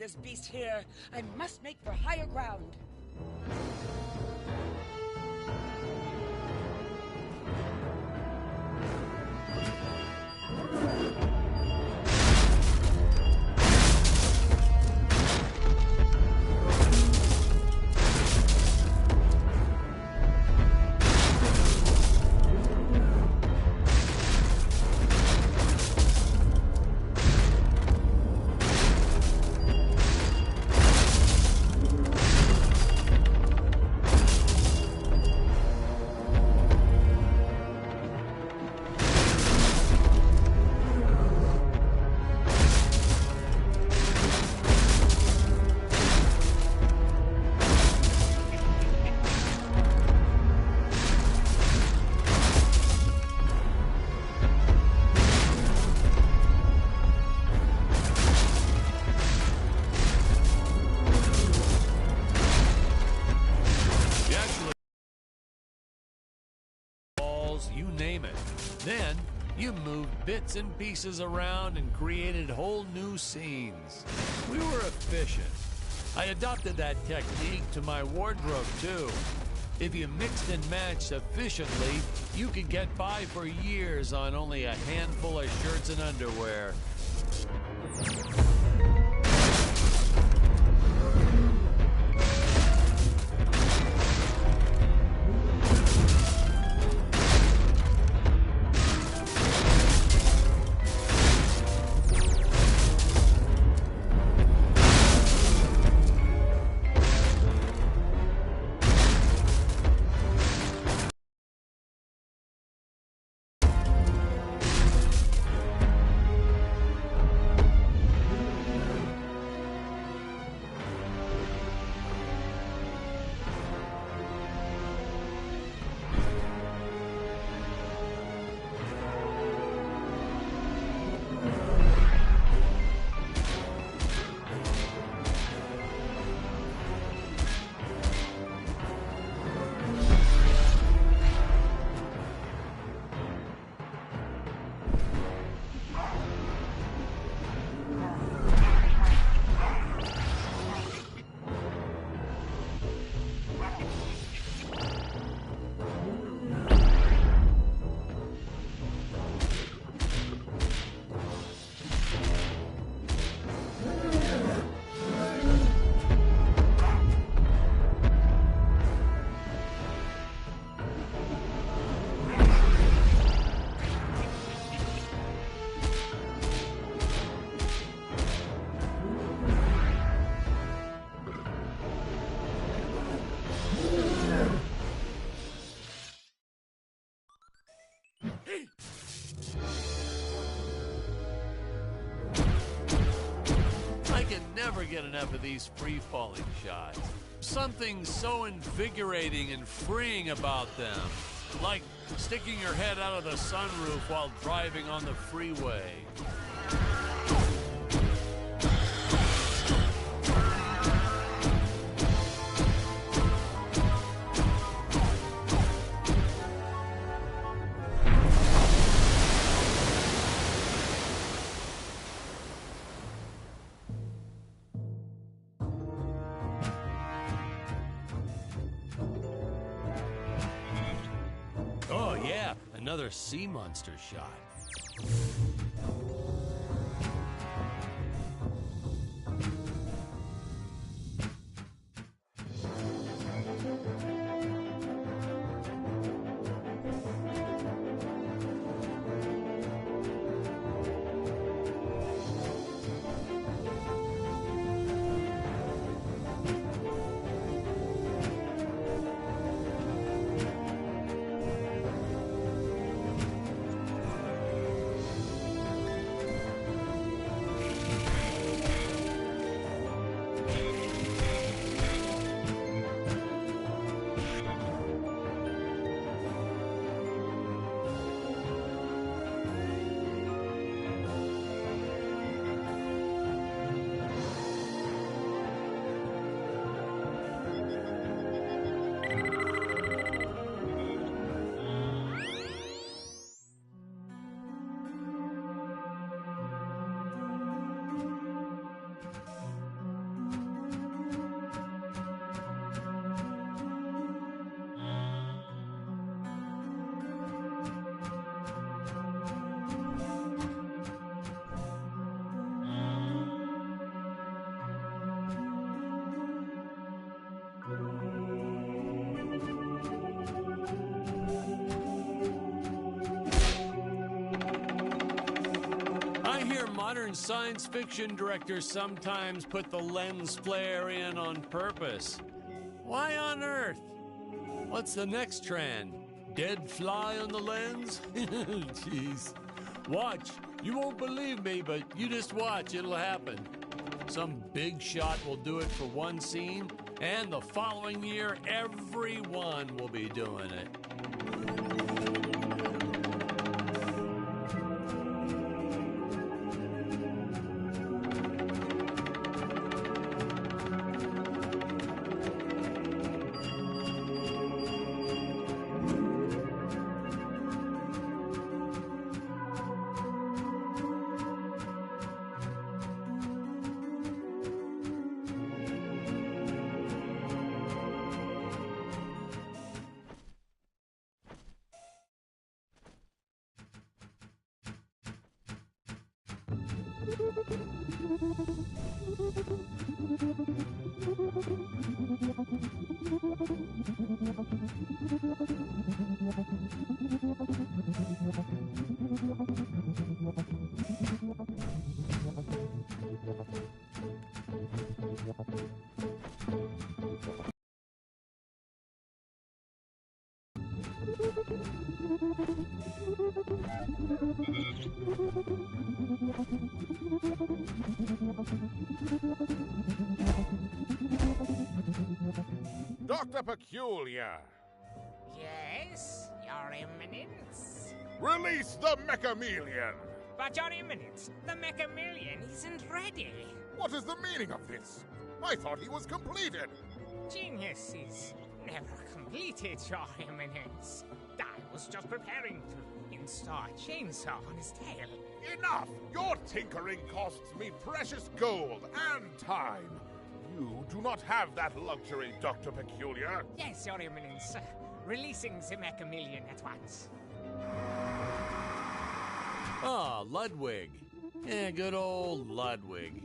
this beast here. I must make for higher ground. You name it. Then you moved bits and pieces around and created whole new scenes. We were efficient. I adopted that technique to my wardrobe too. If you mixed and matched efficiently, you could get by for years on only a handful of shirts and underwear. I can never get enough of these free-falling shots. Something so invigorating and freeing about them. Like sticking your head out of the sunroof while driving on the freeway. Oh yeah, another sea monster shot. modern science fiction directors sometimes put the lens flare in on purpose. Why on earth? What's the next trend? Dead fly on the lens? Jeez. Watch. You won't believe me, but you just watch. It'll happen. Some big shot will do it for one scene, and the following year, everyone will be doing it. Dr. Peculiar! Yes, Your Eminence? Release the Mechamelion! But Your Eminence, the Mechamelion isn't ready. What is the meaning of this? I thought he was completed! Genius is never completed, Your Eminence. I was just preparing to install a chainsaw on his tail. Enough! Your tinkering costs me precious gold and time. You do not have that luxury, Dr. Peculiar. Yes, Your Eminence. Releasing the Mechamelion at once. Ah, Ludwig. Yeah, good old Ludwig.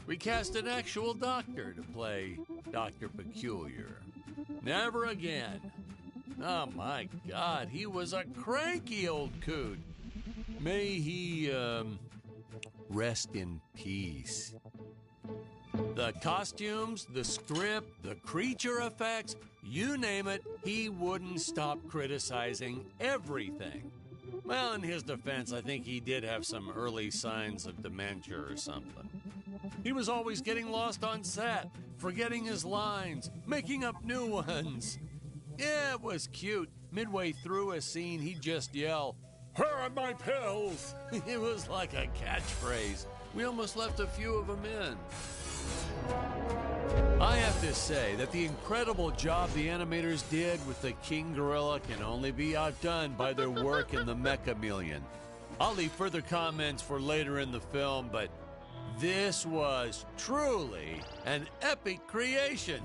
We cast an actual doctor to play Dr. Peculiar. Never again. Oh my God, he was a cranky old coot. May he, rest in peace. The costumes, the script, the creature effects, you name it, he wouldn't stop criticizing everything. Well, in his defense, I think he did have some early signs of dementia or something. He was always getting lost on set, forgetting his lines, making up new ones. Yeah, it was cute. Midway through a scene, he'd just yell, "Where are my pills?" It was like a catchphrase. We almost left a few of them in. I have to say that the incredible job the animators did with the King Gorilla can only be outdone by their work in the Mechamelion. I'll leave further comments for later in the film, but this was truly an epic creation.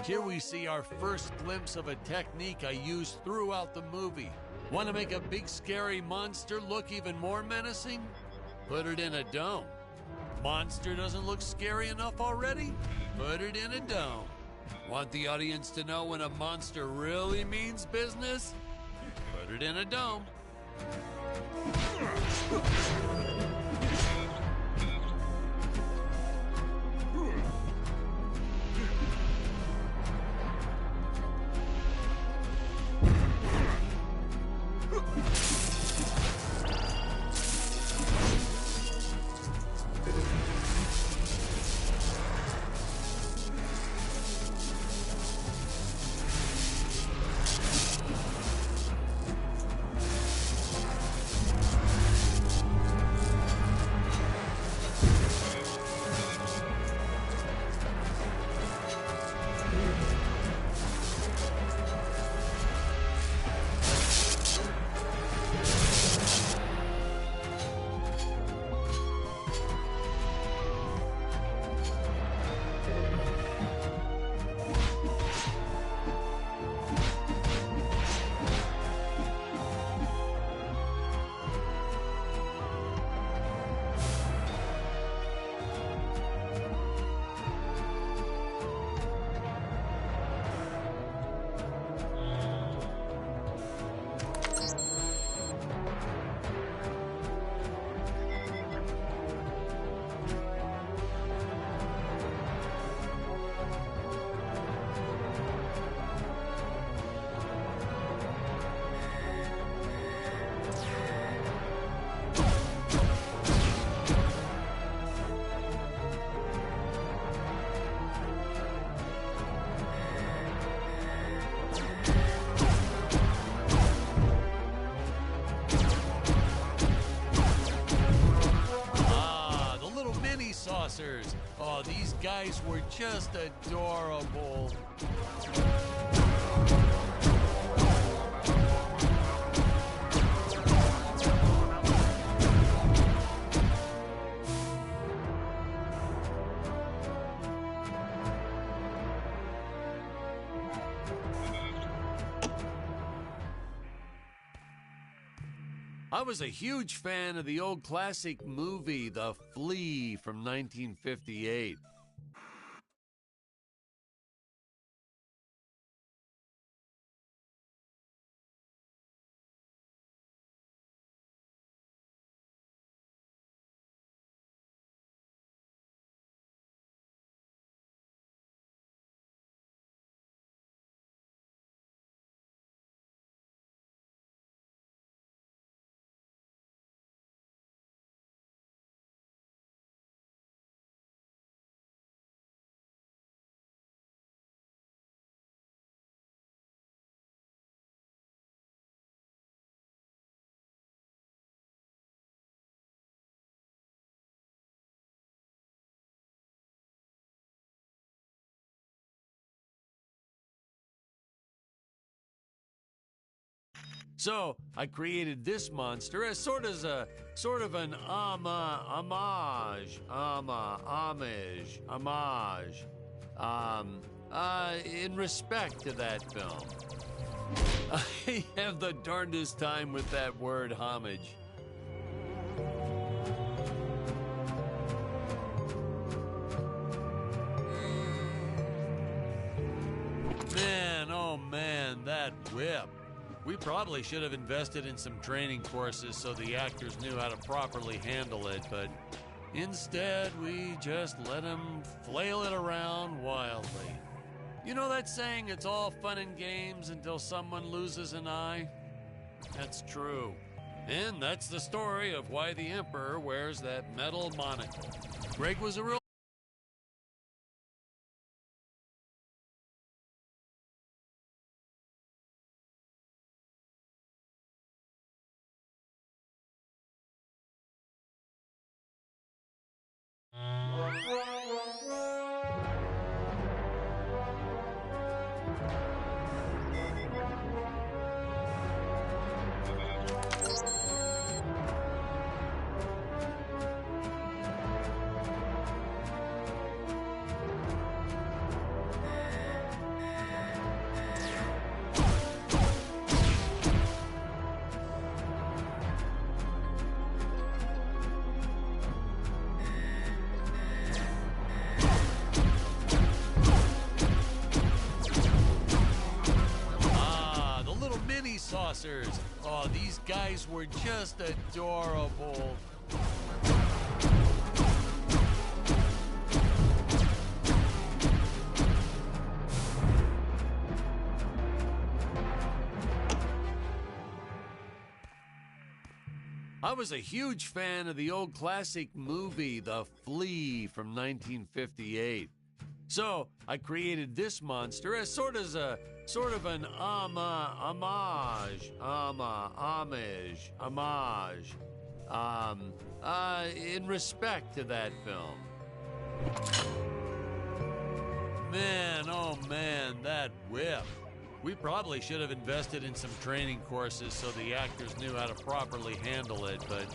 Here we see our first glimpse of a technique I used throughout the movie. Want to make a big scary monster look even more menacing? Put it in a dome. Monster doesn't look scary enough already? Put it in a dome. Want the audience to know when a monster really means business? Put it in a dome. Saucers. Oh, these guys were just adorable. I was a huge fan of the old classic movie, The Flea, from 1958. So I created this monster as sort of an homage, in respect to that film. I have the darndest time with that word homage. Man, oh man, that whip. We probably should have invested in some training courses so the actors knew how to properly handle it, but instead we just let them flail it around wildly. You know that saying, it's all fun and games until someone loses an eye? That's true. And that's the story of why the Emperor wears that metal monocle. Greg was a real... dancers. Oh, these guys were just adorable. I was a huge fan of the old classic movie, The Flea from 1958. So I created this monster as sort of an homage, in respect to that film. Man, oh man, that whip. We probably should have invested in some training courses so the actors knew how to properly handle it, but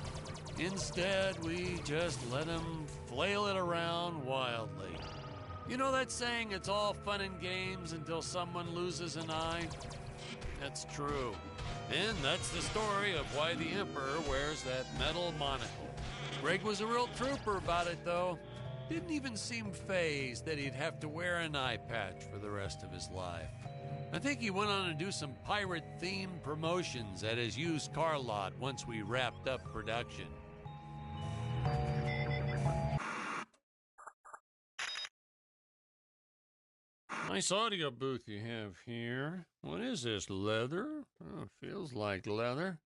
instead we just let them flail it around wildly. You know that saying, it's all fun and games until someone loses an eye? That's true. And that's the story of why the Emperor wears that metal monocle. Greg was a real trooper about it, though. Didn't even seem fazed that he'd have to wear an eye patch for the rest of his life. I think he went on to do some pirate-themed promotions at his used car lot once we wrapped up production. Nice audio booth you have here. What is this, leather? Oh, feels like leather.